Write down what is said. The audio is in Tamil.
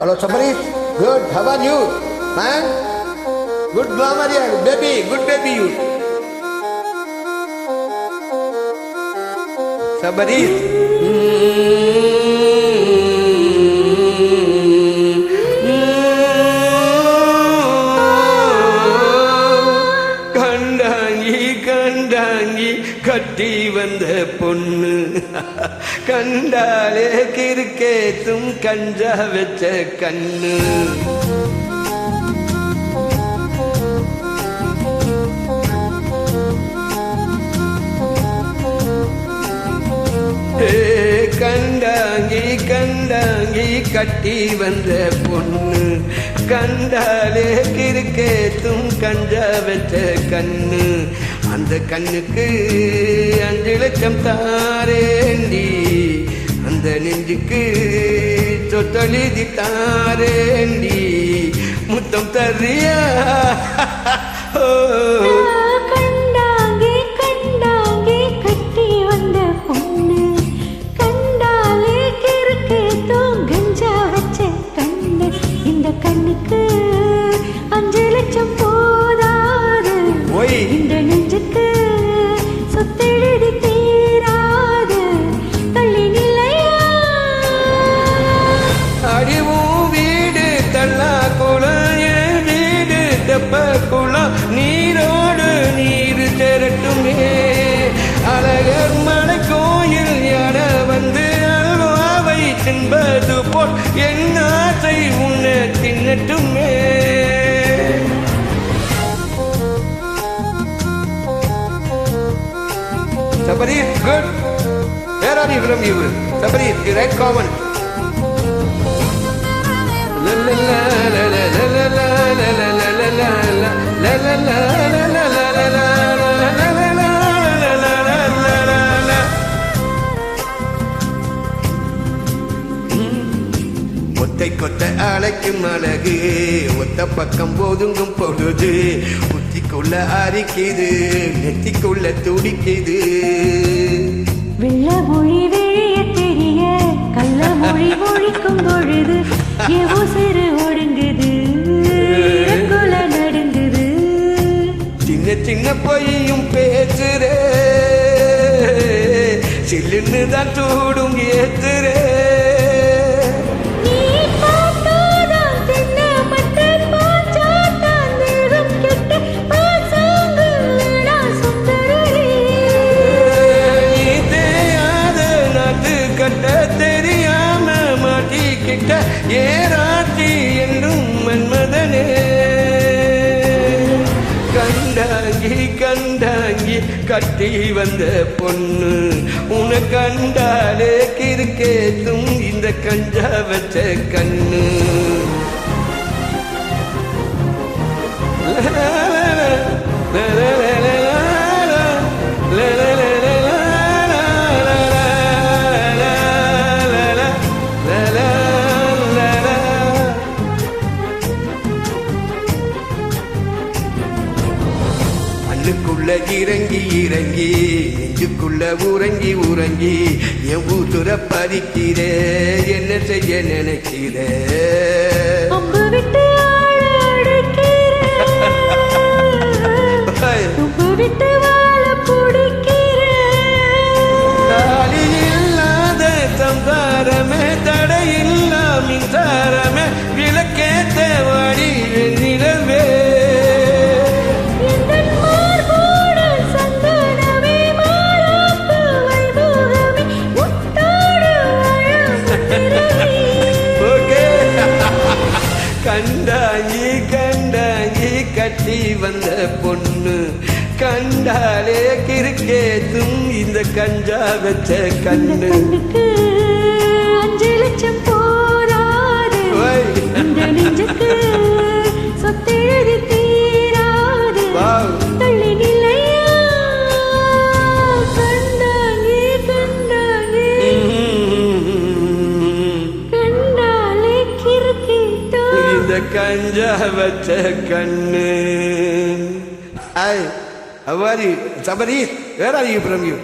Hello, Sabarit. Good. How are you, man? Good glamour, yeah. Baby. Good baby, you. Sabarit. கண்டாங்கி கட்டி வந்த பொண்ணு கண்டாலே கிறுக்கேத்தும் கஞ்சா வச்ச கண்ணு கண்டாங்கி கட்டி வந்த பொண்ணு கண்டாலே கிறுக்கேத்தும் கஞ்சா வச்ச கண்ணு அந்த கண்ணுக்கு 5 லட்சம் தாரேண்டி அந்த நெஞ்சுக்கு சொத்தொழுதி தாரேண்டி முத்தம் தர்றியா கண்ணுக்கு 5 லட்சம் போதாது இந்த நெஞ்சுக்கு சொத்தெழுதி தீராது தள்ளி நிலையா அடிவும் வீடு தள்ளா குளம் என் வீடு தெப்ப குளம் நீரோடு நீர் திரட்டுமே அழகர் மலை கோயில் யார வந்து அல்வாவை தின்பது போல் என் ஆசை உன்னை தின்னட்டுமே Sabarit, good. Where are you from, you? Sabarit, you write comment. La la la la la la la la la la la la la la la la. ஒத்தை கொத்த அழைக்கும் அழகு ஒத்த பக்கம் போதுங்கும் பொழுது புத்திக்குள்ள அரிக்குது நெத்திக்குள்ள துடிக்குது வெள்ள மொழி வெளிய தெரிய கள்ள மொழி மொழிக்கும் பொழுது எவோ சிறு ஒடுங்குது குல நடுங்குது சின்ன சின்ன பொய்யும் பேசுறே சில்லுன்னு தான் சூடும் ஏத்துறே தெரியாம மாட்டிக்கிட்ட ஏராட்டி என்றும் மன்மதனே கண்டாங்கி கட்டி வந்த பொண்ணு உன கண்டாலே கிறுக்கேத்தும் இந்த கஞ்சா வச்ச கண்ணு கண்ணுக்குள்ள இறங்கி நெஞ்சுக்குள்ள உறங்கி என் ஊத்துற பறிக்கிறே என்ன செய்ய நினைக்கிறே தாலி இல்லாத சம்சாரமே தடையில்லா மின்சாரமே விளக்கேத்த வாடி நிலவே கண்டாங்கி கட்டி வந்த பொண்ணு கண்டாலே கிறுக்கேத்தும் இந்த கஞ்சா வச்ச கண்ணு 5 லட்சம் போராது இந்த நெஞ்சுக்கு சொத்தெழுதி தீராது தள்ளி நிலையா கண்டாலே கிறுக்கேத்தும் இந்த கஞ்சா வச்ச கண்ணு Hi, how are you? Sabarit, where are you from, you?